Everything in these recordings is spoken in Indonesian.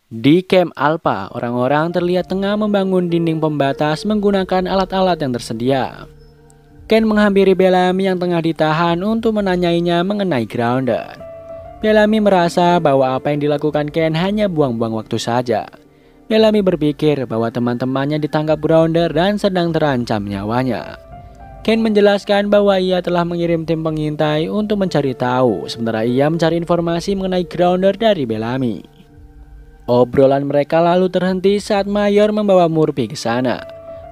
Di camp Alpha, orang-orang terlihat tengah membangun dinding pembatas menggunakan alat-alat yang tersedia. Ken menghampiri Bellamy yang tengah ditahan untuk menanyainya mengenai Grounder. Bellamy merasa bahwa apa yang dilakukan Ken hanya buang-buang waktu saja. Bellamy berpikir bahwa teman-temannya ditangkap Grounder dan sedang terancam nyawanya. Ken menjelaskan bahwa ia telah mengirim tim pengintai untuk mencari tahu, sementara ia mencari informasi mengenai Grounder dari Bellamy. Obrolan mereka lalu terhenti saat Mayor membawa Murphy ke sana.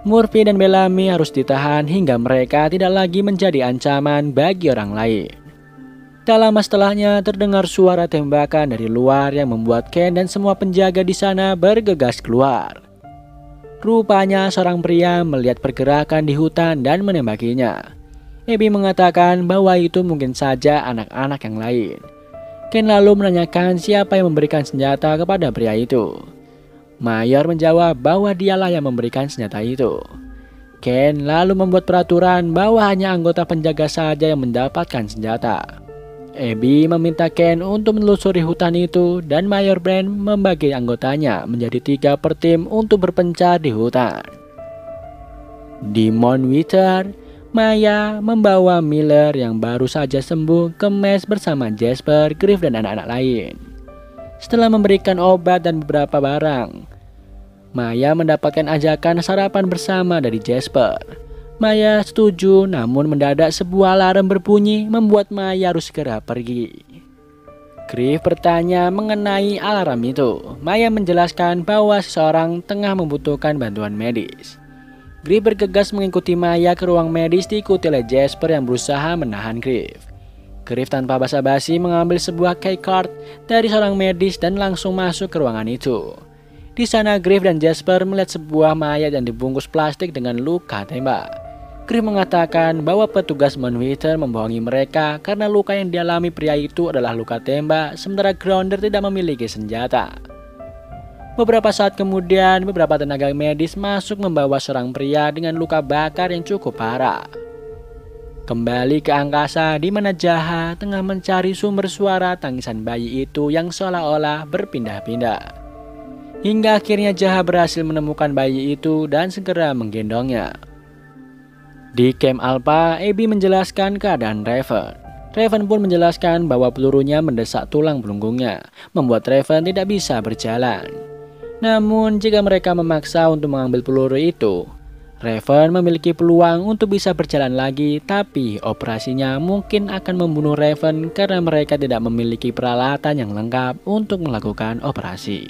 Murphy dan Bellamy harus ditahan hingga mereka tidak lagi menjadi ancaman bagi orang lain. Tak lama setelahnya terdengar suara tembakan dari luar yang membuat Ken dan semua penjaga di sana bergegas keluar. Rupanya seorang pria melihat pergerakan di hutan dan menembakinya. Abby mengatakan bahwa itu mungkin saja anak-anak yang lain. Ken lalu menanyakan siapa yang memberikan senjata kepada pria itu. Mayor menjawab bahwa dialah yang memberikan senjata itu. Ken lalu membuat peraturan bahwa hanya anggota penjaga saja yang mendapatkan senjata. Abby meminta Ken untuk menelusuri hutan itu dan Mayor Brand membagi anggotanya menjadi 3 per tim untuk berpencar di hutan. Di Mount Wither, Maya membawa Miller yang baru saja sembuh ke mes bersama Jasper, Griff, dan anak-anak lain. Setelah memberikan obat dan beberapa barang, Maya mendapatkan ajakan sarapan bersama dari Jasper. Maya setuju, namun mendadak sebuah alarm berbunyi membuat Maya harus segera pergi. Griff bertanya mengenai alarm itu. Maya menjelaskan bahwa seseorang tengah membutuhkan bantuan medis. Griff bergegas mengikuti Maya ke ruang medis diikuti oleh Jasper yang berusaha menahan Griff. Griff tanpa basa-basi mengambil sebuah key card dari seorang medis dan langsung masuk ke ruangan itu. Di sana Griff dan Jasper melihat sebuah mayat yang dibungkus plastik dengan luka tembak. Griff mengatakan bahwa petugas Mount Wither membohongi mereka karena luka yang dialami pria itu adalah luka tembak, sementara Grounder tidak memiliki senjata. Beberapa saat kemudian, beberapa tenaga medis masuk membawa seorang pria dengan luka bakar yang cukup parah. Kembali ke angkasa di mana Jaha tengah mencari sumber suara tangisan bayi itu yang seolah-olah berpindah-pindah. Hingga akhirnya Jaha berhasil menemukan bayi itu dan segera menggendongnya. Di camp Alpha, Abby menjelaskan keadaan Raven. Raven pun menjelaskan bahwa pelurunya mendesak tulang punggungnya, membuat Raven tidak bisa berjalan. Namun jika mereka memaksa untuk mengambil peluru itu, Raven memiliki peluang untuk bisa berjalan lagi, tapi operasinya mungkin akan membunuh Raven karena mereka tidak memiliki peralatan yang lengkap untuk melakukan operasi.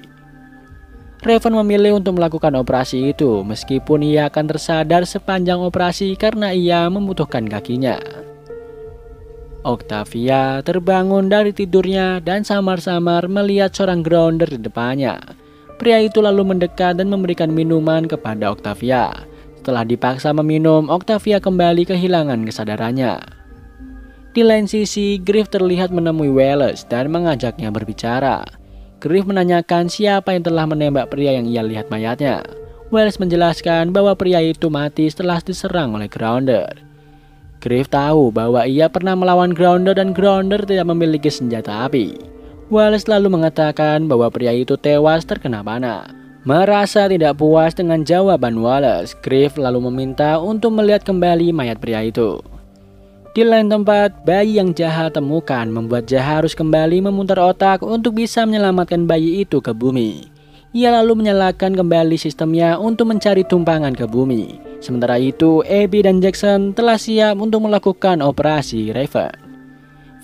Raven memilih untuk melakukan operasi itu meskipun ia akan tersadar sepanjang operasi karena ia membutuhkan kakinya. Octavia terbangun dari tidurnya dan samar-samar melihat seorang Grounder di depannya. Pria itu lalu mendekat dan memberikan minuman kepada Octavia. Setelah dipaksa meminum, Octavia kembali kehilangan kesadarannya. Di lain sisi, Griff terlihat menemui Wallace dan mengajaknya berbicara. Griff menanyakan siapa yang telah menembak pria yang ia lihat mayatnya. Wallace menjelaskan bahwa pria itu mati setelah diserang oleh Grounder. Griff tahu bahwa ia pernah melawan Grounder dan Grounder tidak memiliki senjata api. Wallace lalu mengatakan bahwa pria itu tewas terkena panah. Merasa tidak puas dengan jawaban Wallace, Griff lalu meminta untuk melihat kembali mayat pria itu. Di lain tempat, bayi yang Jaha temukan membuat Jaha harus kembali memutar otak untuk bisa menyelamatkan bayi itu ke bumi. Ia lalu menyalakan kembali sistemnya untuk mencari tumpangan ke bumi. Sementara itu, Abby dan Jackson telah siap untuk melakukan operasi Raven.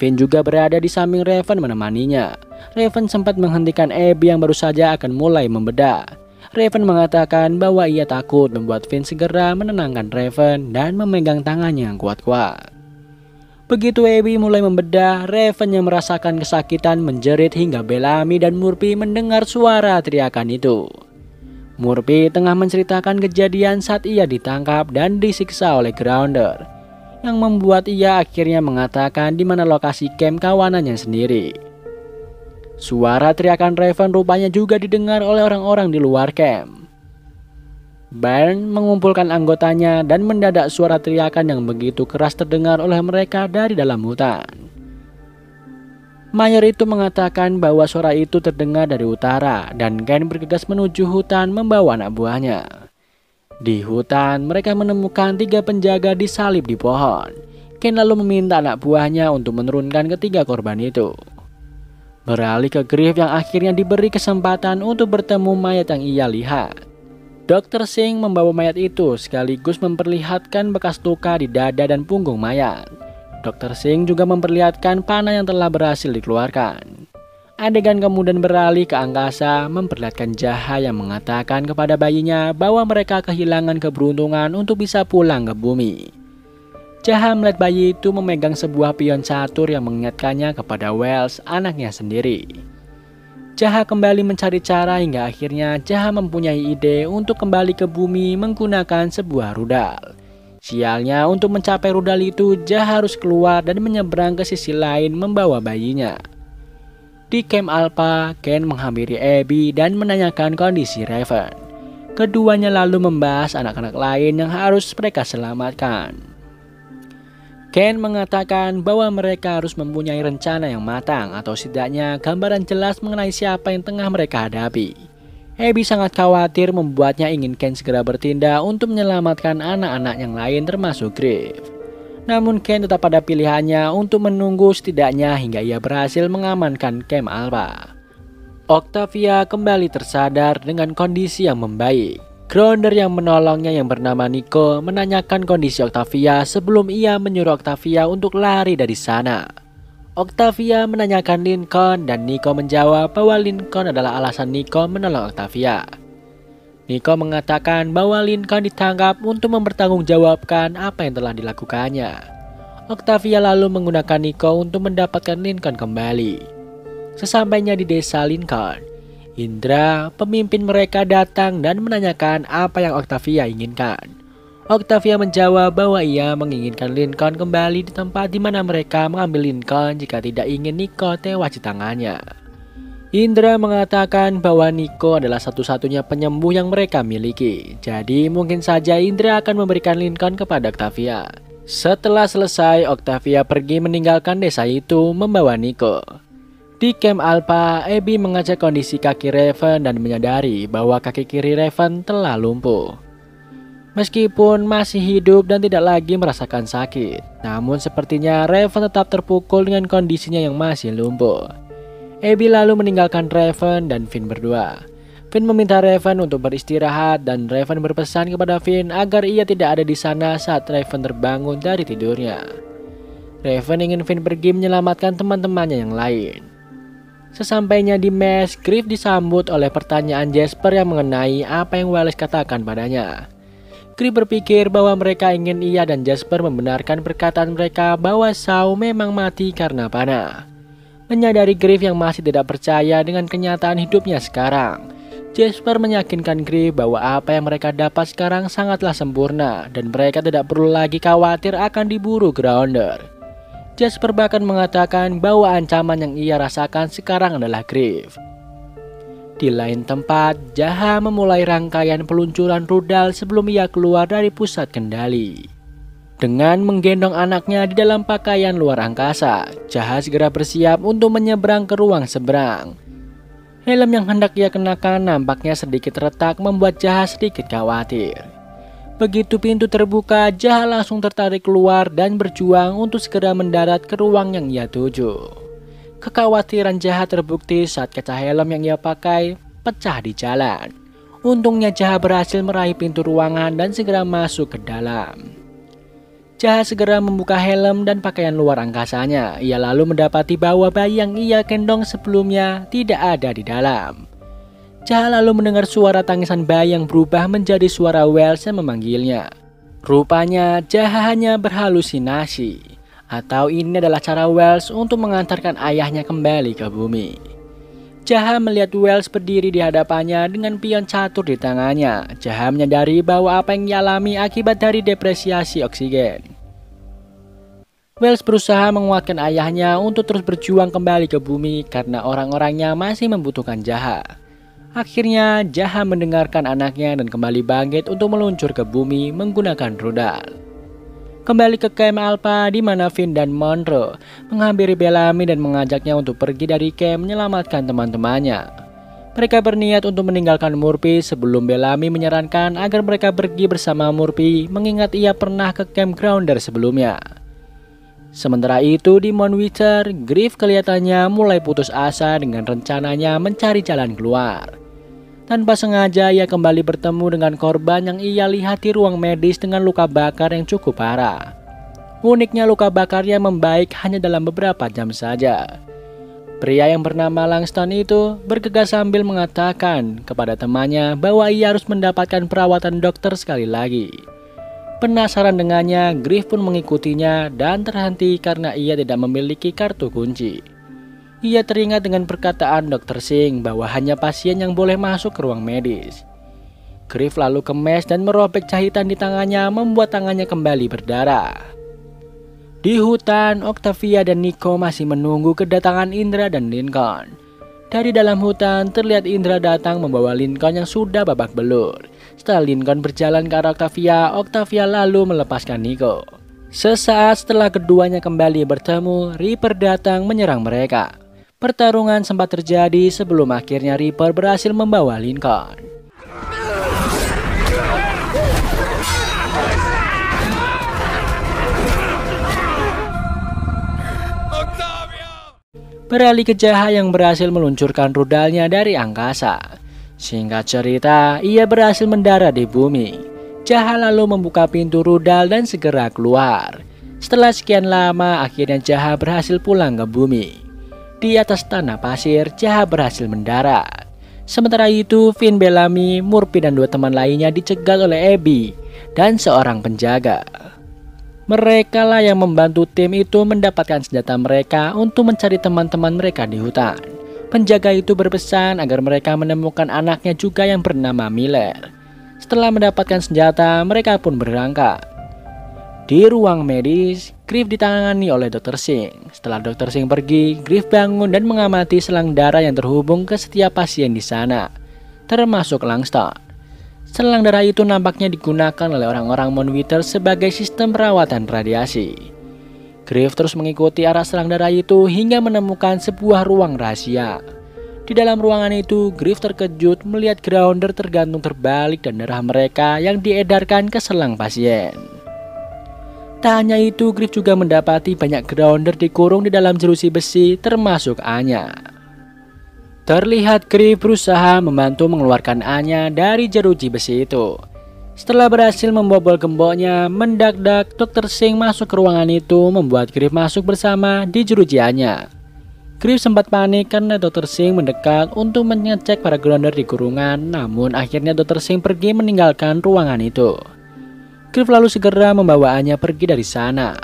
Finn juga berada di samping Raven menemaninya. Raven sempat menghentikan Abby yang baru saja akan mulai membedah. Raven mengatakan bahwa ia takut membuat Finn segera menenangkan Raven dan memegang tangannya yang kuat-kuat. Begitu Abby mulai membedah, Raven yang merasakan kesakitan menjerit hingga Bellamy dan Murphy mendengar suara teriakan itu. Murphy tengah menceritakan kejadian saat ia ditangkap dan disiksa oleh Grounder, yang membuat ia akhirnya mengatakan di mana lokasi camp kawanannya sendiri. Suara teriakan Raven rupanya juga didengar oleh orang-orang di luar camp. Barn mengumpulkan anggotanya dan mendadak suara teriakan yang begitu keras terdengar oleh mereka dari dalam hutan. Mayor itu mengatakan bahwa suara itu terdengar dari utara dan Ken bergegas menuju hutan membawa anak buahnya. Di hutan, mereka menemukan 3 penjaga disalib di pohon. Ken lalu meminta anak buahnya untuk menurunkan ketiga korban itu. Beralih ke Griff yang akhirnya diberi kesempatan untuk bertemu mayat yang ia lihat. Dr. Singh membawa mayat itu sekaligus memperlihatkan bekas luka di dada dan punggung mayat. Dr. Singh juga memperlihatkan panah yang telah berhasil dikeluarkan. Adegan kemudian beralih ke angkasa memperlihatkan Jaha yang mengatakan kepada bayinya bahwa mereka kehilangan keberuntungan untuk bisa pulang ke bumi. Jaha melihat bayi itu memegang sebuah pion catur yang mengingatkannya kepada Wells, anaknya sendiri. Jaha kembali mencari cara hingga akhirnya Jaha mempunyai ide untuk kembali ke bumi menggunakan sebuah rudal. Sialnya, untuk mencapai rudal itu Jaha harus keluar dan menyeberang ke sisi lain membawa bayinya. Di camp Alpha, Ken menghampiri Abby dan menanyakan kondisi Raven. Keduanya lalu membahas anak-anak lain yang harus mereka selamatkan. Ken mengatakan bahwa mereka harus mempunyai rencana yang matang atau setidaknya gambaran jelas mengenai siapa yang tengah mereka hadapi. Abby sangat khawatir membuatnya ingin Ken segera bertindak untuk menyelamatkan anak-anak yang lain termasuk Griff. Namun Ken tetap pada pilihannya untuk menunggu setidaknya hingga ia berhasil mengamankan camp Alpha. Octavia kembali tersadar dengan kondisi yang membaik. Grounder yang menolongnya yang bernama Nico menanyakan kondisi Octavia sebelum ia menyuruh Octavia untuk lari dari sana. Octavia menanyakan Lincoln dan Nico menjawab bahwa Lincoln adalah alasan Nico menolong Octavia. Nico mengatakan bahwa Lincoln ditangkap untuk mempertanggungjawabkan apa yang telah dilakukannya. Octavia lalu menggunakan Nico untuk mendapatkan Lincoln kembali. Sesampainya di desa Lincoln, Indra, pemimpin mereka datang dan menanyakan apa yang Octavia inginkan. Octavia menjawab bahwa ia menginginkan Lincoln kembali di tempat di mana mereka mengambil Lincoln jika tidak ingin Nico tewas di tangannya. Indra mengatakan bahwa Nico adalah satu-satunya penyembuh yang mereka miliki. Jadi mungkin saja Indra akan memberikan Lincoln kepada Octavia. Setelah selesai, Octavia pergi meninggalkan desa itu membawa Nico. Di camp Alpha, Abby mengecek kondisi kaki Raven dan menyadari bahwa kaki kiri Raven telah lumpuh. Meskipun masih hidup dan tidak lagi merasakan sakit, namun sepertinya Raven tetap terpukul dengan kondisinya yang masih lumpuh. Abby lalu meninggalkan Raven dan Finn berdua. Finn meminta Raven untuk beristirahat dan Raven berpesan kepada Finn agar ia tidak ada di sana saat Raven terbangun dari tidurnya. Raven ingin Finn pergi menyelamatkan teman-temannya yang lain. Sesampainya di mes, Griff disambut oleh pertanyaan Jasper yang mengenai apa yang Wallace katakan padanya. Griff berpikir bahwa mereka ingin ia dan Jasper membenarkan perkataan mereka bahwa Shaw memang mati karena panah. Menyadari Griff yang masih tidak percaya dengan kenyataan hidupnya sekarang, Jasper meyakinkan Griff bahwa apa yang mereka dapat sekarang sangatlah sempurna dan mereka tidak perlu lagi khawatir akan diburu Grounder. Jasper bahkan mengatakan bahwa ancaman yang ia rasakan sekarang adalah Griff. Di lain tempat, Jaha memulai rangkaian peluncuran rudal sebelum ia keluar dari pusat kendali. Dengan menggendong anaknya di dalam pakaian luar angkasa, Jaha segera bersiap untuk menyeberang ke ruang seberang. Helm yang hendak ia kenakan nampaknya sedikit retak membuat Jaha sedikit khawatir. Begitu pintu terbuka, Jaha langsung tertarik keluar dan berjuang untuk segera mendarat ke ruang yang ia tuju. Kekhawatiran Jaha terbukti saat kaca helm yang ia pakai pecah di jalan. Untungnya Jaha berhasil meraih pintu ruangan dan segera masuk ke dalam. Jaha segera membuka helm dan pakaian luar angkasanya. Ia lalu mendapati bahwa bayi yang ia gendong sebelumnya tidak ada di dalam. Jaha lalu mendengar suara tangisan bayi yang berubah menjadi suara Wells yang memanggilnya. Rupanya Jaha hanya berhalusinasi. Atau ini adalah cara Wells untuk mengantarkan ayahnya kembali ke bumi. Jaha melihat Wells berdiri di hadapannya dengan pion catur di tangannya. Jaha menyadari bahwa apa yang ia alami akibat dari depresiasi oksigen. Wells berusaha menguatkan ayahnya untuk terus berjuang kembali ke bumi karena orang-orangnya masih membutuhkan Jaha. Akhirnya Jaha mendengarkan anaknya dan kembali bangkit untuk meluncur ke bumi menggunakan rudal. Kembali ke camp Alpha di mana Finn dan Monroe menghampiri Bellamy dan mengajaknya untuk pergi dari camp menyelamatkan teman-temannya. Mereka berniat untuk meninggalkan Murphy sebelum Bellamy menyarankan agar mereka pergi bersama Murphy mengingat ia pernah ke camp Grounder sebelumnya. Sementara itu di Mount Wither, Griff kelihatannya mulai putus asa dengan rencananya mencari jalan keluar. Tanpa sengaja ia kembali bertemu dengan korban yang ia lihat di ruang medis dengan luka bakar yang cukup parah. Uniknya luka bakarnya membaik hanya dalam beberapa jam saja. Pria yang bernama Langston itu bergegas sambil mengatakan kepada temannya bahwa ia harus mendapatkan perawatan dokter sekali lagi. Penasaran dengannya, Griff pun mengikutinya dan terhenti karena ia tidak memiliki kartu kunci. Ia teringat dengan perkataan Dr. Singh bahwa hanya pasien yang boleh masuk ke ruang medis. Griff lalu kemes dan merobek jahitan di tangannya membuat tangannya kembali berdarah. Di hutan, Octavia dan Nico masih menunggu kedatangan Indra dan Lincoln. Dari dalam hutan terlihat Indra datang membawa Lincoln yang sudah babak belur. Setelah Lincoln berjalan ke arah Octavia, Octavia lalu melepaskan Nico. Sesaat setelah keduanya kembali bertemu, Reaper datang menyerang mereka. Pertarungan sempat terjadi sebelum akhirnya Reaper berhasil membawa Lincoln. Beralih ke Jaha yang berhasil meluncurkan rudalnya dari angkasa. Singkat cerita, ia berhasil mendarat di bumi. Jaha lalu membuka pintu rudal dan segera keluar. Setelah sekian lama, akhirnya Jaha berhasil pulang ke bumi. Di atas tanah pasir, Jaha berhasil mendarat. Sementara itu, Finn, Bellamy, Murphy dan dua teman lainnya dicegat oleh Abby dan seorang penjaga. Mereka lah yang membantu tim itu mendapatkan senjata mereka untuk mencari teman-teman mereka di hutan. Penjaga itu berpesan agar mereka menemukan anaknya juga yang bernama Miller. Setelah mendapatkan senjata, mereka pun berangkat. Di ruang medis, Griff ditangani oleh Dr. Singh. Setelah Dr. Singh pergi, Griff bangun dan mengamati selang darah yang terhubung ke setiap pasien di sana, termasuk Langston. Selang darah itu nampaknya digunakan oleh orang-orang Mount Wither sebagai sistem perawatan radiasi. Griff terus mengikuti arah selang darah itu hingga menemukan sebuah ruang rahasia. Di dalam ruangan itu, Griff terkejut melihat Grounder tergantung terbalik dan darah mereka yang diedarkan ke selang pasien. Tak hanya itu, Griff juga mendapati banyak Grounder dikurung di dalam jeruji besi termasuk Anya. Terlihat Griff berusaha membantu mengeluarkan Anya dari jeruji besi itu. Setelah berhasil membobol gemboknya, mendadak Dr. Singh masuk ke ruangan itu membuat Griff masuk bersama di jeruji Anya. Griff sempat panik karena Dr. Singh mendekat untuk mengecek para Grounder di kurungan, namun akhirnya Dr. Singh pergi meninggalkan ruangan itu. Griff lalu segera membawa Anya pergi dari sana.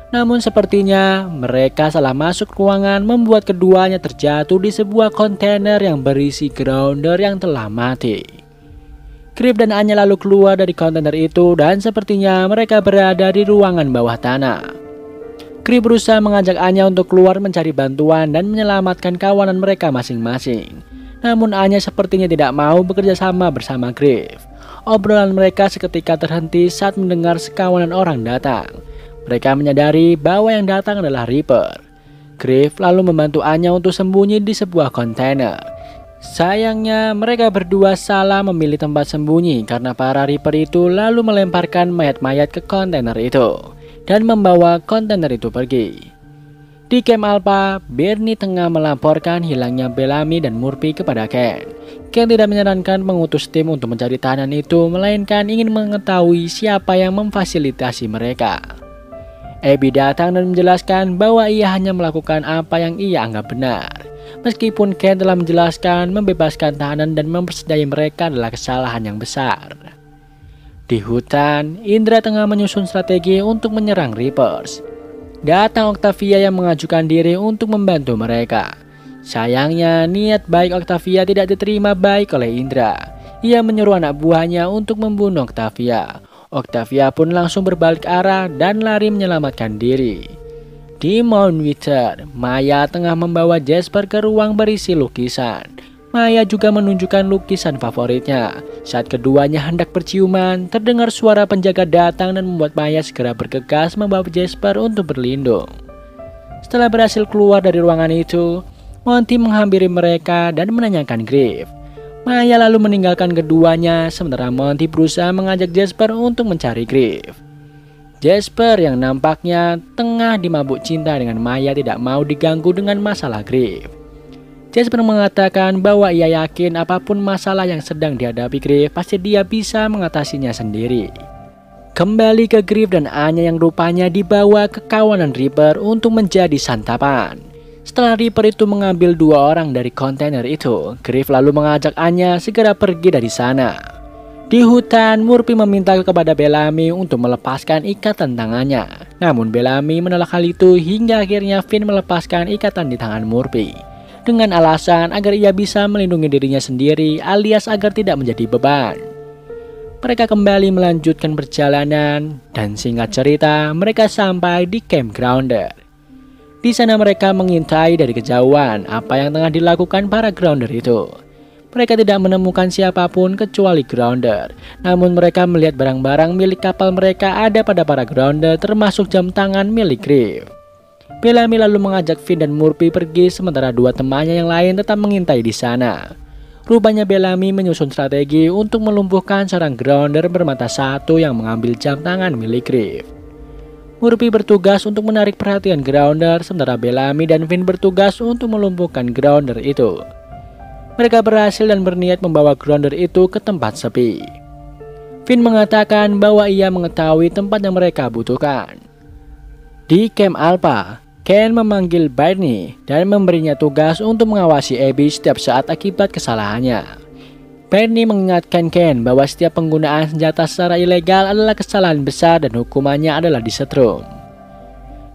Namun sepertinya mereka salah masuk ruangan membuat keduanya terjatuh di sebuah kontainer yang berisi Grounder yang telah mati. Griff dan Anya lalu keluar dari kontainer itu dan sepertinya mereka berada di ruangan bawah tanah. Griff berusaha mengajak Anya untuk keluar mencari bantuan dan menyelamatkan kawanan mereka masing-masing. Namun Anya sepertinya tidak mau bekerja sama bersama Griff. Obrolan mereka seketika terhenti saat mendengar sekawanan orang datang. Mereka menyadari bahwa yang datang adalah Reaper. Griff lalu membantu Anya untuk sembunyi di sebuah kontainer. Sayangnya mereka berdua salah memilih tempat sembunyi karena para Reaper itu lalu melemparkan mayat-mayat ke kontainer itu dan membawa kontainer itu pergi. Di camp Alpha, Bernie tengah melaporkan hilangnya Bellamy dan Murphy kepada Ken. Ken tidak menyarankan mengutus tim untuk mencari tahanan itu, melainkan ingin mengetahui siapa yang memfasilitasi mereka. Abby datang dan menjelaskan bahwa ia hanya melakukan apa yang ia anggap benar. Meskipun Ken telah menjelaskan membebaskan tahanan dan mempersedai mereka adalah kesalahan yang besar. Di hutan, Indra tengah menyusun strategi untuk menyerang Reapers. Datang Octavia yang mengajukan diri untuk membantu mereka. Sayangnya niat baik Octavia tidak diterima baik oleh Indra. Ia menyuruh anak buahnya untuk membunuh Octavia. Octavia pun langsung berbalik arah dan lari menyelamatkan diri. Di Mount Wither, Maya tengah membawa Jasper ke ruang berisi lukisan. Maya juga menunjukkan lukisan favoritnya. Saat keduanya hendak berciuman, terdengar suara penjaga datang dan membuat Maya segera bergegas membawa Jasper untuk berlindung. Setelah berhasil keluar dari ruangan itu, Monty menghampiri mereka dan menanyakan Griff. Maya lalu meninggalkan keduanya, sementara Monty berusaha mengajak Jasper untuk mencari Griff. Jasper yang nampaknya tengah dimabuk cinta dengan Maya tidak mau diganggu dengan masalah Griff. Jasper mengatakan bahwa ia yakin apapun masalah yang sedang dihadapi Griff, pasti dia bisa mengatasinya sendiri. Kembali ke Griff dan Anya yang rupanya dibawa ke kawanan Reaper untuk menjadi santapan. Setelah Reaper itu mengambil 2 orang dari kontainer itu, Griff lalu mengajak Anya segera pergi dari sana. Di hutan, Murphy meminta kepada Bellamy untuk melepaskan ikatan tangannya. Namun Bellamy menolak hal itu hingga akhirnya Finn melepaskan ikatan di tangan Murphy dengan alasan agar ia bisa melindungi dirinya sendiri alias agar tidak menjadi beban. Mereka kembali melanjutkan perjalanan dan singkat cerita mereka sampai di Camp Grounder. Di sana mereka mengintai dari kejauhan apa yang tengah dilakukan para Grounder itu. Mereka tidak menemukan siapapun kecuali Grounder. Namun mereka melihat barang-barang milik kapal mereka ada pada para Grounder termasuk jam tangan milik Griff. Bellamy lalu mengajak Finn dan Murphy pergi sementara 2 temannya yang lain tetap mengintai di sana. Rupanya Bellamy menyusun strategi untuk melumpuhkan seorang Grounder bermata satu yang mengambil jam tangan milik Griff. Murphy bertugas untuk menarik perhatian Grounder sementara Bellamy dan Finn bertugas untuk melumpuhkan Grounder itu. Mereka berhasil dan berniat membawa Grounder itu ke tempat sepi. Finn mengatakan bahwa ia mengetahui tempat yang mereka butuhkan. Di Camp Alpha, Ken memanggil Barney dan memberinya tugas untuk mengawasi Abby setiap saat akibat kesalahannya. Barney mengingatkan Ken bahwa setiap penggunaan senjata secara ilegal adalah kesalahan besar dan hukumannya adalah disetrum.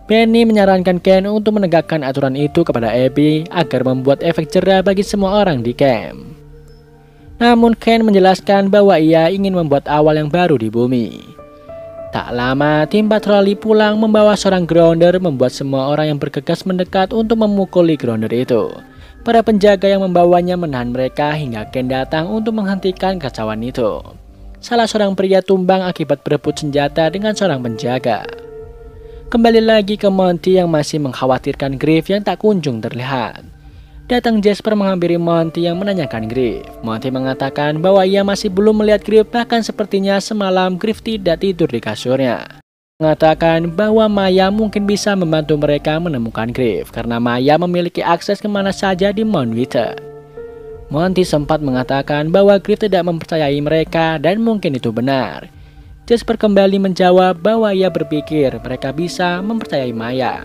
Barney menyarankan Ken untuk menegakkan aturan itu kepada Abby agar membuat efek jera bagi semua orang di camp. Namun Ken menjelaskan bahwa ia ingin membuat awal yang baru di bumi. Tak lama, tim patroli pulang membawa seorang Grounder membuat semua orang yang bergegas mendekat untuk memukuli Grounder itu. Para penjaga yang membawanya menahan mereka hingga Ken datang untuk menghentikan kacauan itu. Salah seorang pria tumbang akibat berebut senjata dengan seorang penjaga. Kembali lagi ke Monty yang masih mengkhawatirkan Griff yang tak kunjung terlihat. Datang Jasper menghampiri Monty yang menanyakan Griff. Monty mengatakan bahwa ia masih belum melihat Griff, bahkan sepertinya semalam Griff tidak tidur di kasurnya. Mengatakan bahwa Maya mungkin bisa membantu mereka menemukan Griff karena Maya memiliki akses kemana saja di Mount Wither. Monty sempat mengatakan bahwa Griff tidak mempercayai mereka dan mungkin itu benar. Jasper kembali menjawab bahwa ia berpikir mereka bisa mempercayai Maya.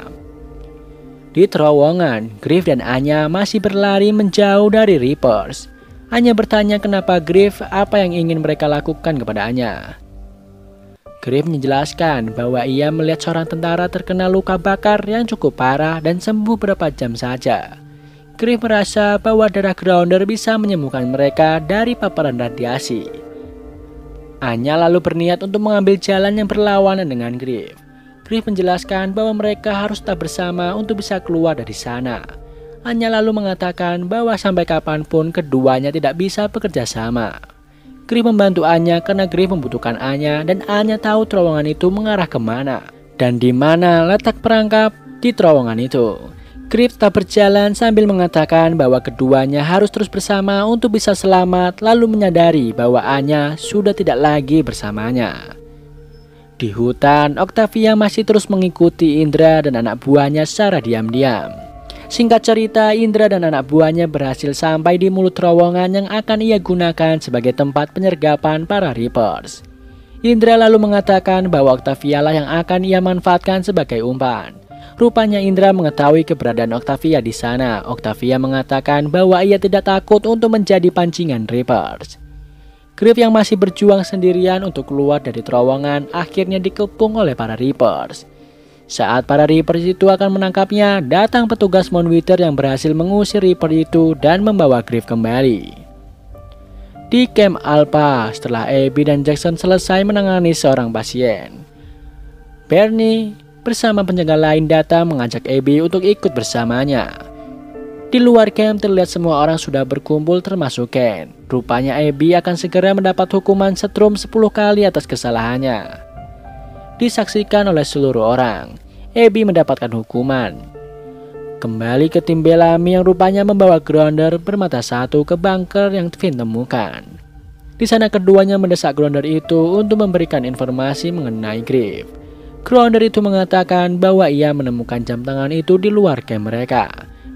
Di terowongan, Griff dan Anya masih berlari menjauh dari Reapers. Anya bertanya kenapa Griff, apa yang ingin mereka lakukan kepada Anya. Griff menjelaskan bahwa ia melihat seorang tentara terkena luka bakar yang cukup parah dan sembuh beberapa jam saja. Griff merasa bahwa darah Grounder bisa menyembuhkan mereka dari paparan radiasi. Anya lalu berniat untuk mengambil jalan yang berlawanan dengan Griff. Griff menjelaskan bahwa mereka harus tetap bersama untuk bisa keluar dari sana. Anya lalu mengatakan bahwa sampai kapanpun keduanya tidak bisa bekerja sama. Griff membantu Anya karena Griff membutuhkan Anya dan Anya tahu terowongan itu mengarah kemana dan di mana letak perangkap di terowongan itu. Griff tetap berjalan sambil mengatakan bahwa keduanya harus terus bersama untuk bisa selamat, lalu menyadari bahwa Anya sudah tidak lagi bersamanya. Di hutan, Octavia masih terus mengikuti Indra dan anak buahnya secara diam-diam. Singkat cerita, Indra dan anak buahnya berhasil sampai di mulut terowongan yang akan ia gunakan sebagai tempat penyergapan para Reapers. Indra lalu mengatakan bahwa Octavia lah yang akan ia manfaatkan sebagai umpan. Rupanya Indra mengetahui keberadaan Octavia di sana. Octavia mengatakan bahwa ia tidak takut untuk menjadi pancingan Reapers. Griff yang masih berjuang sendirian untuk keluar dari terowongan akhirnya dikepung oleh para Reapers. Saat para Reapers itu akan menangkapnya, datang petugas Mount Wither yang berhasil mengusir Reaper itu dan membawa Griff kembali. Di Camp Alpha, setelah Abby dan Jackson selesai menangani seorang pasien, Barney bersama penjaga lain datang mengajak Abby untuk ikut bersamanya. Di luar camp terlihat semua orang sudah berkumpul termasuk Ken. Rupanya Abby akan segera mendapat hukuman setrum 10 kali atas kesalahannya. Disaksikan oleh seluruh orang, Abby mendapatkan hukuman. Kembali ke tim Bellamy yang rupanya membawa Grounder bermata satu ke bunker yang Finn temukan. Di sana keduanya mendesak Grounder itu untuk memberikan informasi mengenai Griff. Grounder itu mengatakan bahwa ia menemukan jam tangan itu di luar camp mereka.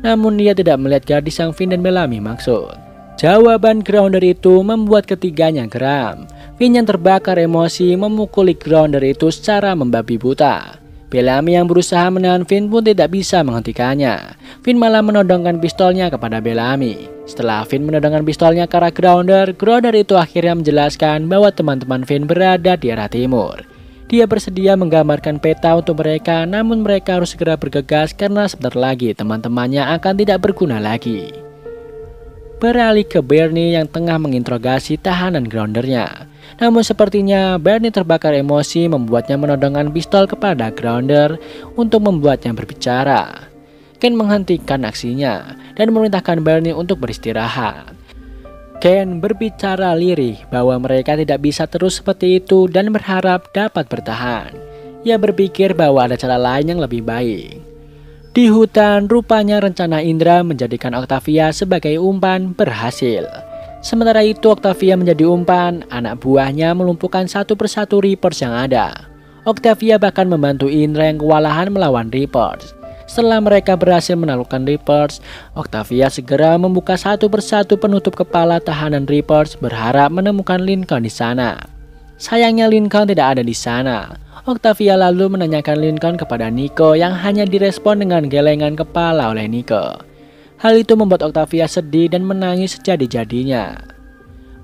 Namun dia tidak melihat gadis yang Finn dan Bellamy maksud. Jawaban Grounder itu membuat ketiganya geram. Finn yang terbakar emosi memukuli Grounder itu secara membabi buta. Bellamy yang berusaha menahan Finn pun tidak bisa menghentikannya. Finn malah menodongkan pistolnya kepada Bellamy. Setelah Finn menodongkan pistolnya ke arah Grounder, Grounder itu akhirnya menjelaskan bahwa teman-teman Finn berada di arah timur. Dia bersedia menggambarkan peta untuk mereka, namun mereka harus segera bergegas karena sebentar lagi teman-temannya akan tidak berguna lagi. Beralih ke Bernie yang tengah menginterogasi tahanan Groundernya. Namun sepertinya Bernie terbakar emosi membuatnya menodongkan pistol kepada Grounder untuk membuatnya berbicara. Ken menghentikan aksinya dan memerintahkan Bernie untuk beristirahat. Ken berbicara lirih bahwa mereka tidak bisa terus seperti itu dan berharap dapat bertahan. Ia berpikir bahwa ada cara lain yang lebih baik. Di hutan, rupanya rencana Indra menjadikan Octavia sebagai umpan berhasil. Sementara itu Octavia menjadi umpan, anak buahnya melumpuhkan satu persatu Reapers yang ada. Octavia bahkan membantu Indra yang kewalahan melawan Reapers. Setelah mereka berhasil menaklukkan Reapers, Octavia segera membuka satu persatu penutup kepala tahanan Reapers berharap menemukan Lincoln di sana. Sayangnya Lincoln tidak ada di sana. Octavia lalu menanyakan Lincoln kepada Nico yang hanya direspon dengan gelengan kepala oleh Nico. Hal itu membuat Octavia sedih dan menangis sejadi-jadinya.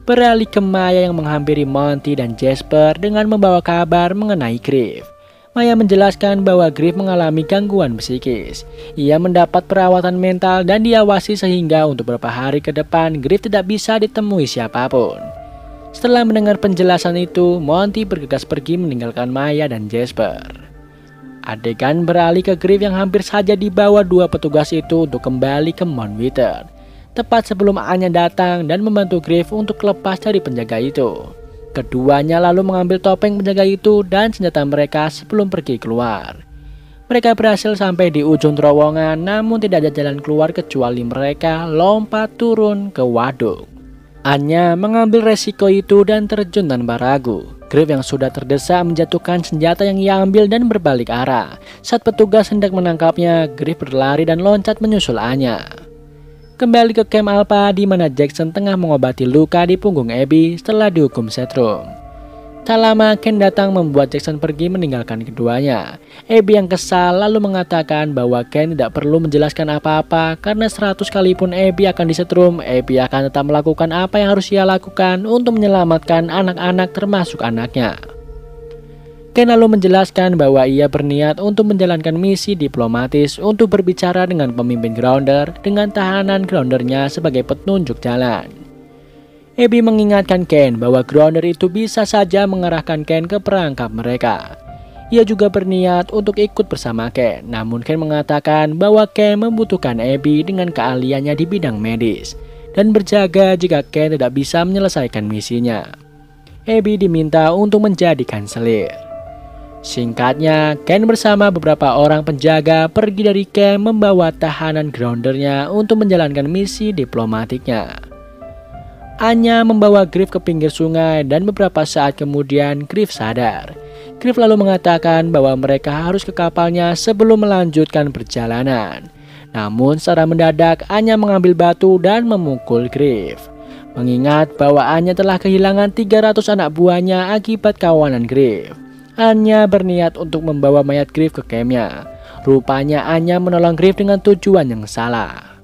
Beralih ke Maya yang menghampiri Monty dan Jasper dengan membawa kabar mengenai Griff. Maya menjelaskan bahwa Griff mengalami gangguan psikis. Ia mendapat perawatan mental dan diawasi sehingga untuk beberapa hari ke depan Griff tidak bisa ditemui siapapun. Setelah mendengar penjelasan itu, Monty bergegas pergi meninggalkan Maya dan Jasper. Adegan beralih ke Griff yang hampir saja dibawa dua petugas itu untuk kembali ke Mount Wither. Tepat sebelum Anya datang dan membantu Griff untuk lepas dari penjaga itu. Keduanya lalu mengambil topeng penjaga itu dan senjata mereka sebelum pergi keluar. Mereka berhasil sampai di ujung terowongan, namun tidak ada jalan keluar kecuali mereka lompat turun ke waduk. Anya mengambil resiko itu dan terjun tanpa ragu. Griff yang sudah terdesak menjatuhkan senjata yang ia ambil dan berbalik arah. Saat petugas hendak menangkapnya, Griff berlari dan loncat menyusul Anya. Kembali ke camp Alpha di mana Jackson tengah mengobati luka di punggung Abby setelah dihukum setrum. Tak lama Ken datang membuat Jackson pergi meninggalkan keduanya. Abby yang kesal lalu mengatakan bahwa Ken tidak perlu menjelaskan apa-apa karena 100 kali pun Abby akan disetrum, Abby akan tetap melakukan apa yang harus ia lakukan untuk menyelamatkan anak-anak termasuk anaknya. Ken lalu menjelaskan bahwa ia berniat untuk menjalankan misi diplomatis untuk berbicara dengan pemimpin Grounder dengan tahanan Groundernya sebagai petunjuk jalan. Abby mengingatkan Ken bahwa Grounder itu bisa saja mengarahkan Ken ke perangkap mereka. Ia juga berniat untuk ikut bersama Ken, namun Ken mengatakan bahwa Ken membutuhkan Abby dengan keahliannya di bidang medis dan berjaga jika Ken tidak bisa menyelesaikan misinya. Abby diminta untuk menjadi kanselir. Singkatnya, Ken bersama beberapa orang penjaga pergi dari camp membawa tahanan Groundernya untuk menjalankan misi diplomatiknya. Anya membawa Griff ke pinggir sungai dan beberapa saat kemudian Griff sadar. Griff lalu mengatakan bahwa mereka harus ke kapalnya sebelum melanjutkan perjalanan. Namun secara mendadak Anya mengambil batu dan memukul Griff. Mengingat bahwa Anya telah kehilangan 300 anak buahnya akibat kawanan Griff. Anya berniat untuk membawa mayat Griff ke campnya. Rupanya Anya menolong Griff dengan tujuan yang salah.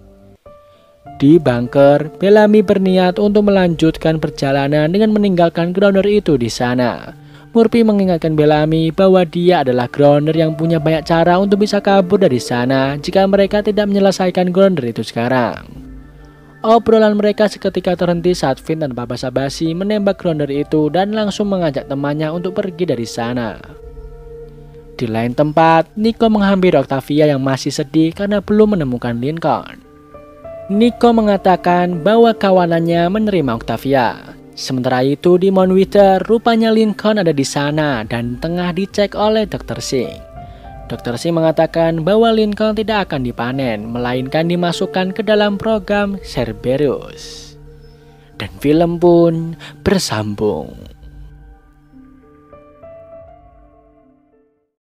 Di bunker, Bellamy berniat untuk melanjutkan perjalanan dengan meninggalkan Grounder itu di sana. Murphy mengingatkan Bellamy bahwa dia adalah Grounder yang punya banyak cara untuk bisa kabur dari sana jika mereka tidak menyelesaikan Grounder itu sekarang. Obrolan mereka seketika terhenti saat Finn tanpa basa-basi menembak Grounder itu dan langsung mengajak temannya untuk pergi dari sana. Di lain tempat, Nico menghampiri Octavia yang masih sedih karena belum menemukan Lincoln. Nico mengatakan bahwa kawanannya menerima Octavia. Sementara itu di Moonwither, rupanya Lincoln ada di sana dan tengah dicek oleh Dr. Singh. Dr. Singh mengatakan bahwa Lincoln tidak akan dipanen, melainkan dimasukkan ke dalam program Cerberus. Dan film pun bersambung.